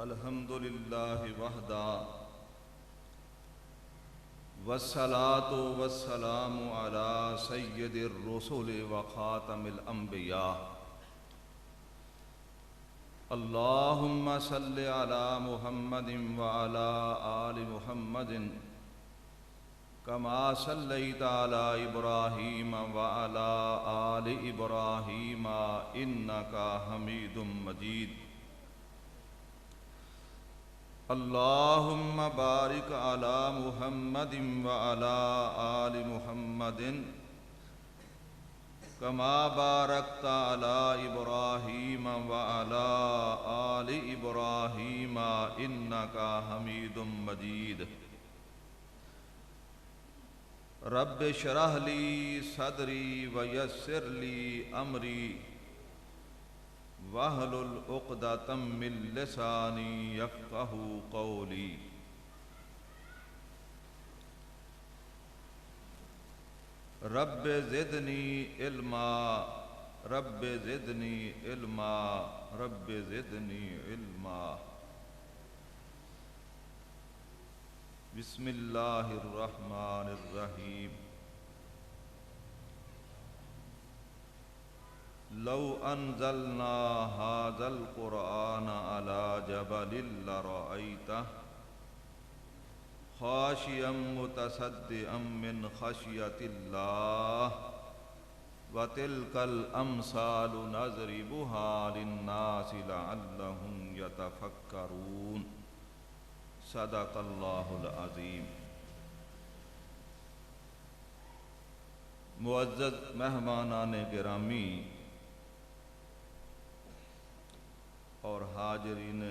الحمد للہ وحدہ والصلاة والسلام علی سید الرسل وخاتم الانبیاء اللہم صل علی محمد وعلی آل محمد کما صلیت علی ابراہیم وعلی آل ابراہیم انکا حمید مجید اللہم بارک علی محمد وعلی آل محمد کما بارکت علی ابراہیم وعلی آل ابراہیم انکا حمید مجید رب اشرح لی صدری ویسر لی امری واحلل عقدۃ من لسانی یفقہوا قولی رب زدنی علما رب زدنی علما رب زدنی علما بسم اللہ الرحمن الرحیم لو انزلنا هذا القرآن على جبل لرأيته خاشعا متصدعا من خشية الله وتلك الأمثال نضربها للناس لعلهم يتفكرون صدق اللہ العظیم۔ معزز مہمانان گرامی اور حاضرین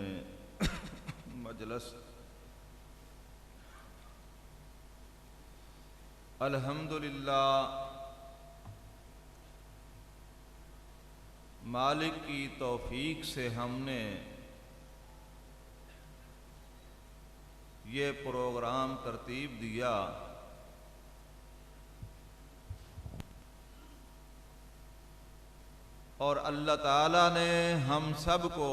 مجلس، الحمدللہ مالک کی توفیق سے ہم نے یہ پروگرام ترتیب دیا اور اللہ تعالیٰ نے ہم سب کو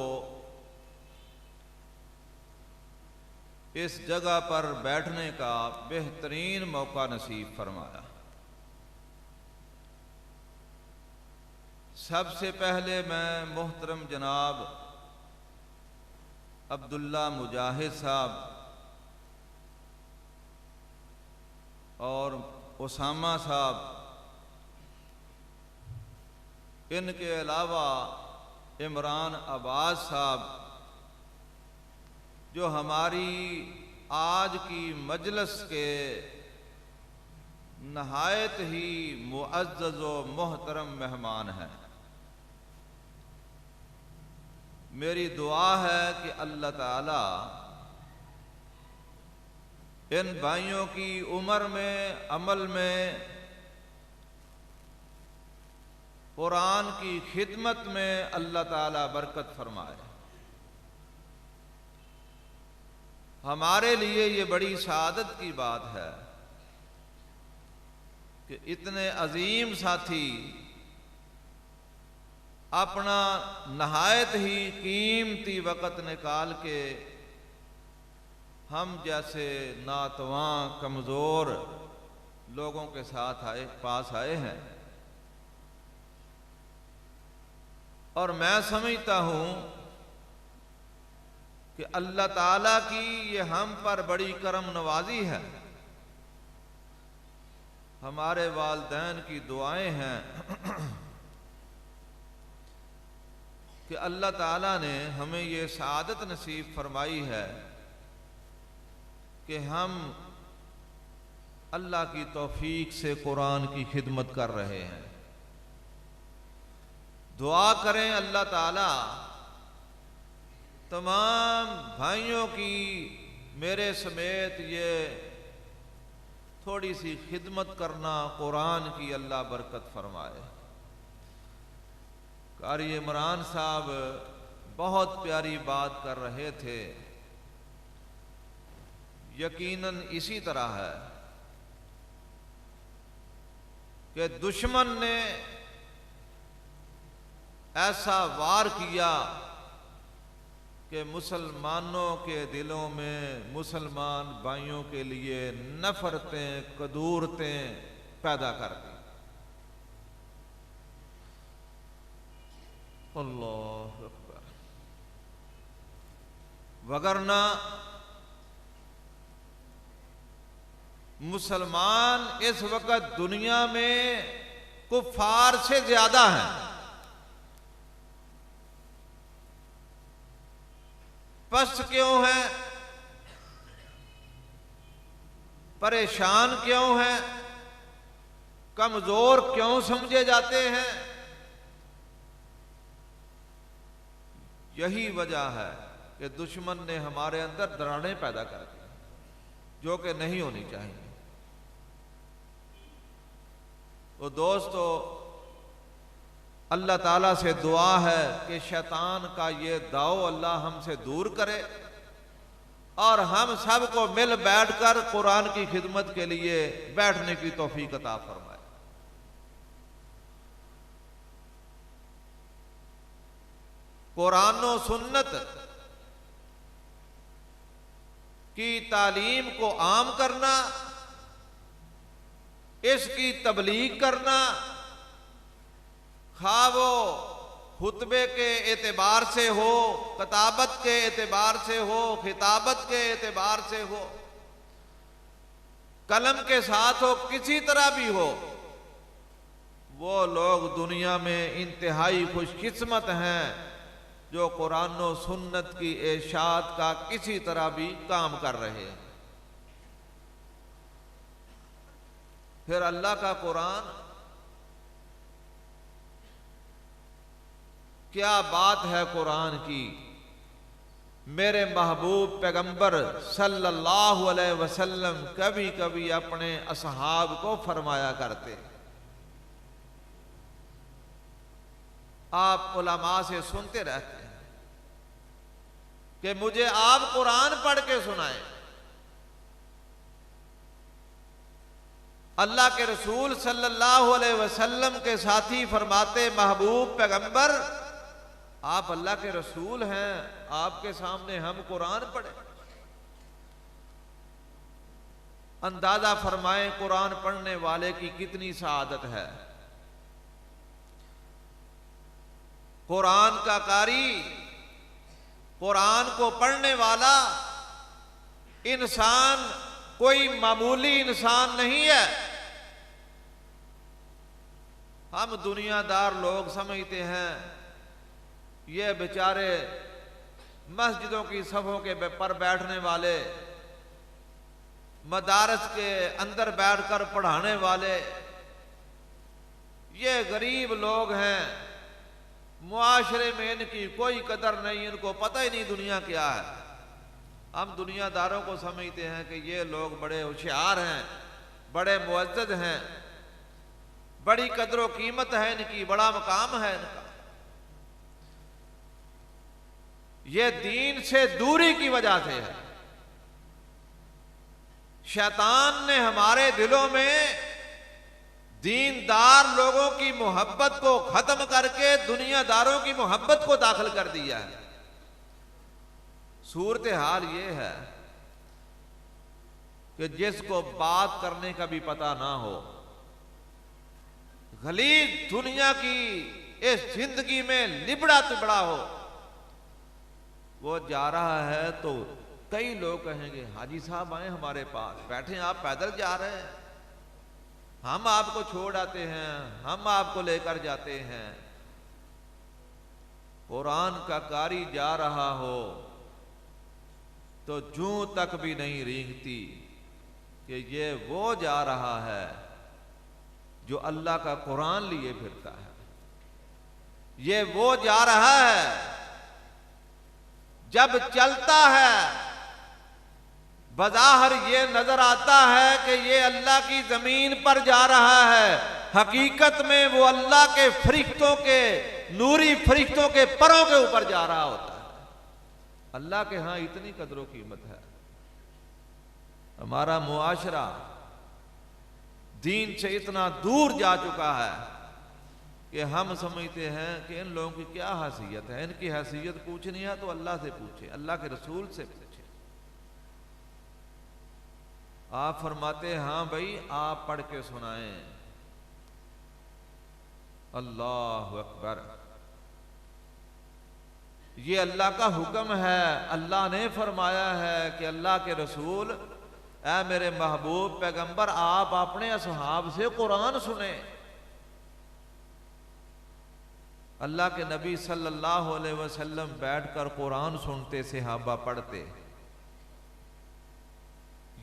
اس جگہ پر بیٹھنے کا بہترین موقع نصیب فرمایا۔ سب سے پہلے میں محترم جناب عبداللہ مجاہد صاحب اور اسامہ صاحب، ان کے علاوہ عمران عباس صاحب، جو ہماری آج کی مجلس کے نہایت ہی معزز و محترم مہمان ہیں، میری دعا ہے کہ اللہ تعالی ان بھائیوں کی عمر میں، عمل میں، قرآن کی خدمت میں اللہ تعالیٰ برکت فرمائے۔ ہمارے لیے یہ بڑی سعادت کی بات ہے کہ اتنے عظیم ساتھی اپنا نہایت ہی قیمتی وقت نکال کے ہم جیسے ناتواں کمزور لوگوں کے ساتھ پاس آئے ہیں، اور میں سمجھتا ہوں کہ اللہ تعالیٰ کی یہ ہم پر بڑی کرم نوازی ہے۔ ہمارے والدین کی دعائیں ہیں کہ اللہ تعالیٰ نے ہمیں یہ سعادت نصیب فرمائی ہے کہ ہم اللہ کی توفیق سے قرآن کی خدمت کر رہے ہیں۔ دعا کریں اللہ تعالیٰ تمام بھائیوں کی میرے سمیت یہ تھوڑی سی خدمت کرنا قرآن کی اللہ برکت فرمائے۔ قاری عمران صاحب بہت پیاری بات کر رہے تھے، یقیناً اسی طرح ہے کہ دشمن نے ایسا وار کیا کہ مسلمانوں کے دلوں میں مسلمان بھائیوں کے لیے نفرتیں، کدورتیں پیدا کر دی۔ اللہ اکبر۔ وگرنہ مسلمان اس وقت دنیا میں کفار سے زیادہ ہیں۔ پست کیوں ہیں؟ پریشان کیوں ہیں؟ کمزور کیوں سمجھے جاتے ہیں؟ یہی وجہ ہے کہ دشمن نے ہمارے اندر دراڑیں پیدا کر دی جو کہ نہیں ہونی چاہیے۔ تو دوستو، اللہ تعالیٰ سے دعا ہے کہ شیطان کا یہ داؤ اللہ ہم سے دور کرے اور ہم سب کو مل بیٹھ کر قرآن کی خدمت کے لیے بیٹھنے کی توفیق عطا فرمائے۔ قرآن و سنت کی تعلیم کو عام کرنا، اس کی تبلیغ کرنا، خواہ وہ خطبے کے اعتبار سے ہو، کتابت کے اعتبار سے ہو، خطابت کے اعتبار سے ہو، قلم کے ساتھ ہو، کسی طرح بھی ہو، وہ لوگ دنیا میں انتہائی خوش قسمت ہیں جو قرآن و سنت کی ارشاد کا کسی طرح بھی کام کر رہے ہیں۔ پھر اللہ کا قرآن، کیا بات ہے قرآن کی۔ میرے محبوب پیغمبر صلی اللہ علیہ وسلم کبھی کبھی اپنے اصحاب کو فرمایا کرتے، آپ علماء سے سنتے رہتے ہیں کہ مجھے آپ قرآن پڑھ کے سنائیں۔ اللہ کے رسول صلی اللہ علیہ وسلم کے ساتھی فرماتے، محبوب پیغمبر آپ اللہ کے رسول ہیں، آپ کے سامنے ہم قرآن پڑھیں۔ اندازہ فرمائیں قرآن پڑھنے والے کی کتنی سعادت ہے۔ قرآن کا قاری، قرآن کو پڑھنے والا انسان کوئی معمولی انسان نہیں ہے۔ ہم دنیا دار لوگ سمجھتے ہیں یہ بیچارے مسجدوں کی صفوں کے پر بیٹھنے والے، مدارس کے اندر بیٹھ کر پڑھانے والے، یہ غریب لوگ ہیں، معاشرے میں ان کی کوئی قدر نہیں، ان کو پتہ ہی نہیں دنیا کیا ہے۔ ہم دنیا داروں کو سمجھتے ہیں کہ یہ لوگ بڑے ہوشیار ہیں، بڑے معزز ہیں، بڑی قدر و قیمت ہے ان کی، بڑا مقام ہے ان کا۔ یہ دین سے دوری کی وجہ سے ہے۔ شیطان نے ہمارے دلوں میں دیندار لوگوں کی محبت کو ختم کر کے دنیا داروں کی محبت کو داخل کر دیا ہے۔ صورتحال یہ ہے کہ جس کو بات کرنے کا بھی پتہ نہ ہو، غلیظ دنیا کی اس زندگی میں لبڑا تبڑا ہو، وہ جا رہا ہے تو کئی لوگ کہیں گے حاجی صاحب آئیں ہمارے پاس، بیٹھیں، آپ پیدل جا رہے ہیں، ہم آپ کو چھوڑ آتے ہیں، ہم آپ کو لے کر جاتے ہیں۔ قرآن کا قاری جا رہا ہو تو جوں تک بھی نہیں رینگتی کہ یہ وہ جا رہا ہے جو اللہ کا قرآن لیے پھرتا ہے، یہ وہ جا رہا ہے جب چلتا ہے بظاہر یہ نظر آتا ہے کہ یہ اللہ کی زمین پر جا رہا ہے، حقیقت میں وہ اللہ کے فرشتوں کے، نوری فرشتوں کے پروں کے اوپر جا رہا ہوتا ہے۔ اللہ کے ہاں اتنی قدر و قیمت ہے۔ ہمارا معاشرہ دین سے اتنا دور جا چکا ہے کہ ہم سمجھتے ہیں کہ ان لوگوں کی کیا حیثیت ہے، ان کی حیثیت پوچھنی ہے تو اللہ سے پوچھے، اللہ کے رسول سے پوچھے۔ آپ فرماتے ہیں ہاں بھائی آپ پڑھ کے سنائیں۔ اللہ اکبر، یہ اللہ کا حکم ہے، اللہ نے فرمایا ہے کہ اللہ کے رسول اے میرے محبوب پیغمبر آپ اپنے اصحاب سے قرآن سنیں۔ اللہ کے نبی صلی اللہ علیہ وسلم بیٹھ کر قرآن سنتے، صحابہ پڑھتے۔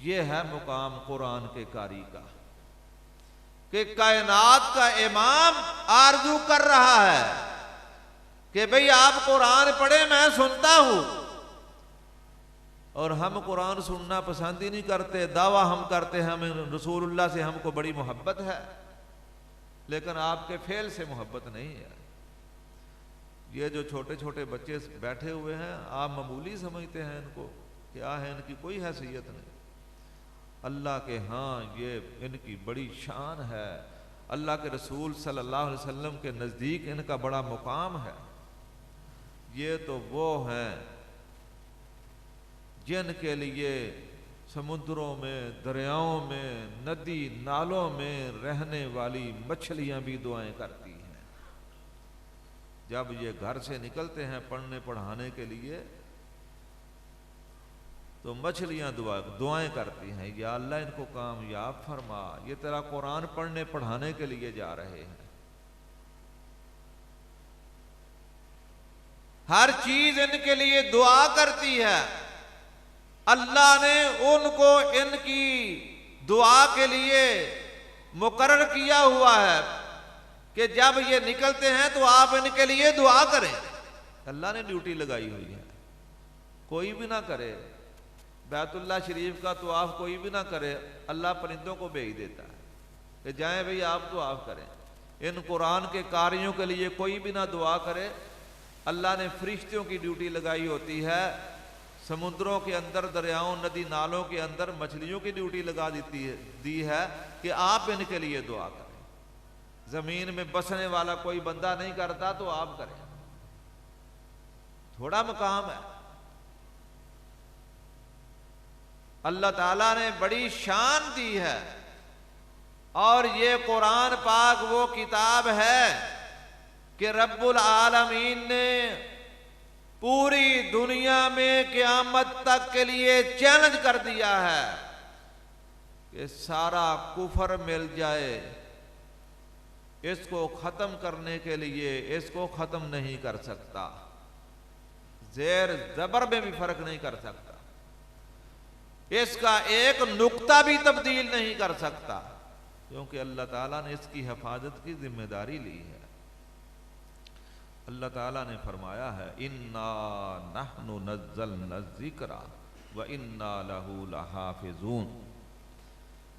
یہ ہے مقام قرآن کے قاری کا کہ کائنات کا امام آرزو کر رہا ہے کہ بھئی آپ قرآن پڑھیں، میں سنتا ہوں۔ اور ہم قرآن سننا پسند ہی نہیں کرتے، دعویٰ ہم کرتے ہیں ہمیں رسول اللہ سے ہم کو بڑی محبت ہے، لیکن آپ کے فعل سے محبت نہیں ہے۔ یہ جو چھوٹے چھوٹے بچے بیٹھے ہوئے ہیں آپ معمولی سمجھتے ہیں، ان کو کیا ہے، ان کی کوئی حیثیت نہیں۔ اللہ کے ہاں یہ ان کی بڑی شان ہے، اللہ کے رسول صلی اللہ علیہ وسلم کے نزدیک ان کا بڑا مقام ہے۔ یہ تو وہ ہیں جن کے لیے سمندروں میں، دریاؤں میں، ندی نالوں میں رہنے والی مچھلیاں بھی دعائیں کرتی ہیں۔ جب یہ گھر سے نکلتے ہیں پڑھنے پڑھانے کے لیے تو مچھلیاں دعائیں کرتی ہیں، یا اللہ ان کو کامیاب فرما، یہ تیرا قرآن پڑھنے پڑھانے کے لیے جا رہے ہیں۔ ہر چیز ان کے لیے دعا کرتی ہے۔ اللہ نے ان کو ان کی دعا کے لیے مقرر کیا ہوا ہے کہ جب یہ نکلتے ہیں تو آپ ان کے لیے دعا کریں۔ اللہ نے ڈیوٹی لگائی ہوئی ہے، کوئی بھی نہ کرے بیت اللہ شریف کا طواف، کوئی بھی نہ کرے، اللہ پرندوں کو بھیج دیتا ہے کہ جائیں بھئی آپ طواف کریں۔ ان قرآن کے قاریوں کے لیے کوئی بھی نہ دعا کرے، اللہ نے فرشتوں کی ڈیوٹی لگائی ہوتی ہے، سمندروں کے اندر، دریاؤں، ندی نالوں کے اندر مچھلیوں کی ڈیوٹی لگا دی ہے کہ آپ ان کے لیے دعا کریں۔ زمین میں بسنے والا کوئی بندہ نہیں کرتا تو آپ کریں، تھوڑا مقام ہے۔ اللہ تعالیٰ نے بڑی شان دی ہے، اور یہ قرآن پاک وہ کتاب ہے کہ رب العالمین نے پوری دنیا میں قیامت تک کے لیے چیلنج کر دیا ہے کہ سارا کفر مل جائے، اس کو ختم کرنے کے لیے اس کو ختم نہیں کر سکتا، زیر زبر میں بھی فرق نہیں کر سکتا، اس کا ایک نقطہ بھی تبدیل نہیں کر سکتا، کیونکہ اللہ تعالیٰ نے اس کی حفاظت کی ذمہ داری لی ہے۔ اللہ تعالیٰ نے فرمایا ہے اِنَّا نَحْنُ نَزَّلْنَا الذِّكْرَ وَإِنَّا لَهُ لَحَافِظُونَ،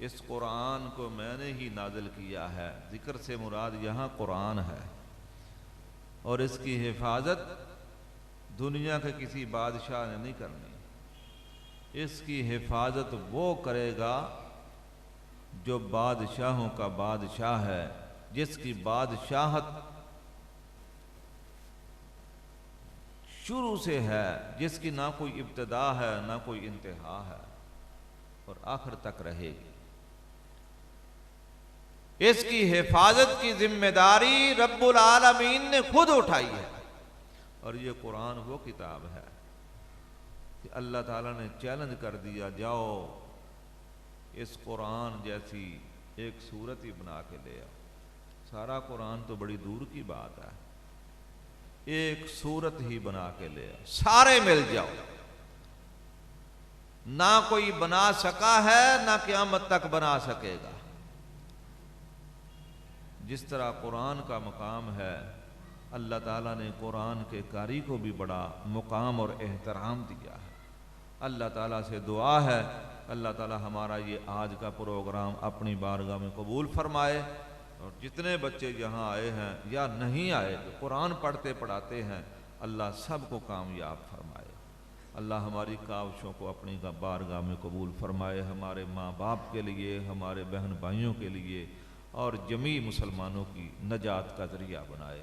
اس قرآن کو میں نے ہی نازل کیا ہے، ذکر سے مراد یہاں قرآن ہے، اور اس کی حفاظت دنیا کے کسی بادشاہ نے نہیں کرنی، اس کی حفاظت وہ کرے گا جو بادشاہوں کا بادشاہ ہے، جس کی بادشاہت شروع سے ہے، جس کی نہ کوئی ابتدا ہے نہ کوئی انتہا ہے، اور آخر تک رہے گی۔ اس کی حفاظت کی ذمہ داری رب العالمین نے خود اٹھائی ہے، اور یہ قرآن وہ کتاب ہے کہ اللہ تعالیٰ نے چیلنج کر دیا، جاؤ اس قرآن جیسی ایک صورت ہی بنا کے لے آؤ۔ سارا قرآن تو بڑی دور کی بات ہے، ایک صورت ہی بنا کے لے آؤ، سارے مل جاؤ۔ نہ کوئی بنا سکا ہے نہ قیامت تک بنا سکے گا۔ جس طرح قرآن کا مقام ہے، اللہ تعالیٰ نے قرآن کے قاری کو بھی بڑا مقام اور احترام دیا ہے۔ اللہ تعالیٰ سے دعا ہے اللہ تعالیٰ ہمارا یہ آج کا پروگرام اپنی بارگاہ میں قبول فرمائے، اور جتنے بچے یہاں آئے ہیں یا نہیں آئے جو قرآن پڑھتے پڑھاتے ہیں، اللہ سب کو کامیاب فرمائے۔ اللہ ہماری کاوشوں کو اپنی بارگاہ میں قبول فرمائے، ہمارے ماں باپ کے لیے، ہمارے بہن بھائیوں کے لیے، اور جمیع مسلمانوں کی نجات کا ذریعہ بنائے۔